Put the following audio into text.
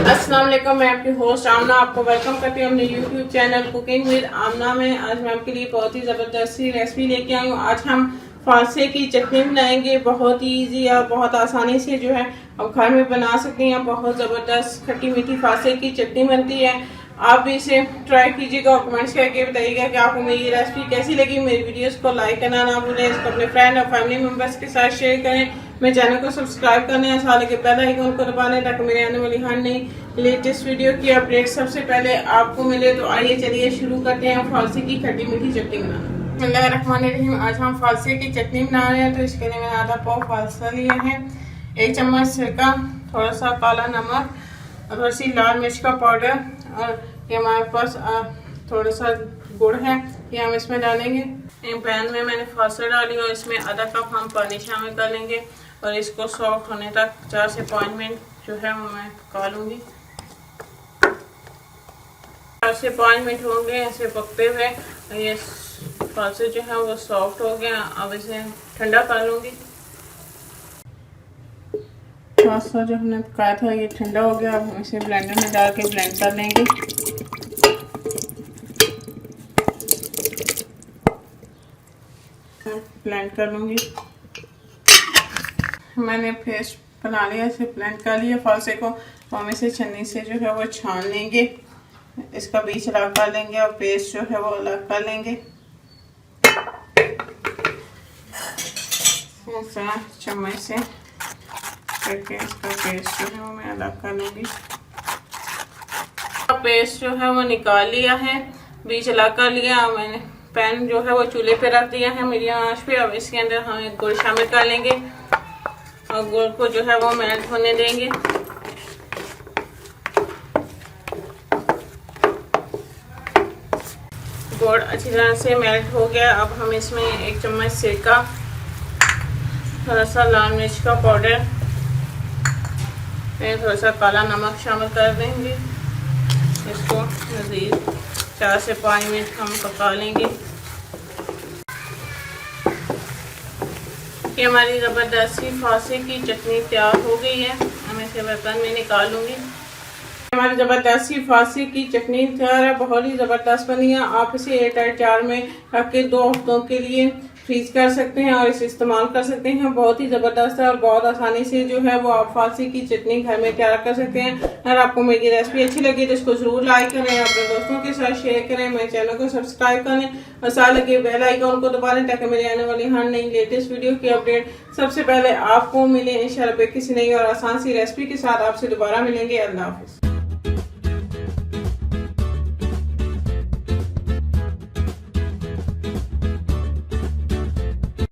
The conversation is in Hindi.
अस्सलाम वालेकुम, मैं आपकी होस्ट आमना आपको वेलकम करती हूँ अपने यूट्यूब चैनल कुकिंग विद आमना में। आज मैं आपके लिए बहुत ही ज़बरदस्त सी रेसिपी लेके आई हूँ। आज हम फालसे की चटनी बनाएंगे। बहुत ही इजी और बहुत आसानी से जो है हम घर में बना सकते हैं। बहुत ज़बरदस्त खट्टी मीठी फालसे की चटनी बनती है। आप भी इसे ट्राई कीजिएगा और कमेंट्स करके बताइएगा कि आपको मेरी ये रेसिपी कैसी लगी। मेरी वीडियोस को लाइक करना ना भूलें, इसको अपने फ्रेंड और फैमिली मेम्बर्स के साथ शेयर करें। मेरे चैनल को सब्सक्राइब करने और साथ के बेल आइकन को दबा लें ताकि मेरे आने वाली हर नई लेटेस्ट वीडियो की अपडेट सबसे पहले आपको मिले। तो आइए चलिए शुरू करते हैं फालसे की खट्टी मीठी चटनी बनाना। बिस्मिल्लाहिर्रहमानिर्रहीम। आज हम फालसे की चटनी बना रहे हैं। तो इसके लिए मैंने आधा पाव फालसा लिया है, 1 चम्मच सिरका, थोड़ा सा काला नमक और थोड़ी सी लाल मिर्च का पाउडर, और ये हमारे पास थोड़ा सा गुड़ है, ये हम इसमें डालेंगे। एक पैन में मैंने फालसा डाली और इसमें आधा कप हम पानी शामिल कर लेंगे और इसको सॉफ्ट होने तक 4 से 5 मिनट जो है वो मैं पका लूँगी। 4 से 5 मिनट होंगे ऐसे पकते हुए। ये फालसा जो है वो सॉफ्ट हो गया। अब इसे ठंडा कर लूँगी। फालसा जो हमने पकाया था ये ठंडा हो गया। अब हम इसे ब्लेंडर में डाल के ब्लेंड कर लेंगे। ब्लेंड कर लूँगी। मैंने पेस्ट बना लिया, इसे ब्लेंड कर लिया फालसे को। हम इसे छन्नी से जो है वो छान लेंगे, इसका बीज अलग कर लेंगे और पेस्ट जो है वो अलग कर लेंगे। चम्मच से करके इसका पेस्ट जो है वो मैं अलग कर लूँगी। पेस्ट जो है वो निकाल लिया है, बीज अलग कर लिया। मैंने पैन जो है वो चूल्हे पे रख दिया है मीडियम आंच पे। अब इसके अंदर हम एक गुड़ शामिल कर लेंगे और गुड़ को जो है वो मेल्ट होने देंगे। गुड़ अच्छी तरह से मेल्ट हो गया। अब हम इसमें 1 चम्मच सिरका, थोड़ा सा लाल मिर्च का पाउडर, थोड़ा सा काला नमक शामिल कर देंगे। इसको मज़ीद 4 से 5 मिनट हम पका लेंगे। ये हमारी ज़बरदस्त सी फालसे की चटनी तैयार हो गई है। हम इसे बर्तन में निकाल लूँगी। हमारी ज़बरदस्त सी फालसे की चटनी तैयार है। बहुत ही ज़बरदस्त बनी है। आप इसे एयरटाइट जार में रख के 2 हफ्तों के लिए फ्रीज कर सकते हैं और इसे इस्तेमाल कर सकते हैं। बहुत ही ज़बरदस्त है और बहुत आसानी से जो है वो आप फालसे की चटनी घर में तैयार कर सकते हैं। अगर आपको मेरी रेसिपी अच्छी लगी तो इसको ज़रूर लाइक करें, अपने दोस्तों के साथ शेयर करें, मेरे चैनल को सब्सक्राइब करें और साथ लगे बेल आइकन को दबा लें ताकि मेरे आने वाली हर नई लेटेस्ट वीडियो की अपडेट सबसे पहले आपको मिले। इंशाल्लाह किसी नई और आसान सी रेसिपी के साथ आपसे दोबारा मिलेंगे। अल्लाह हाफिज़।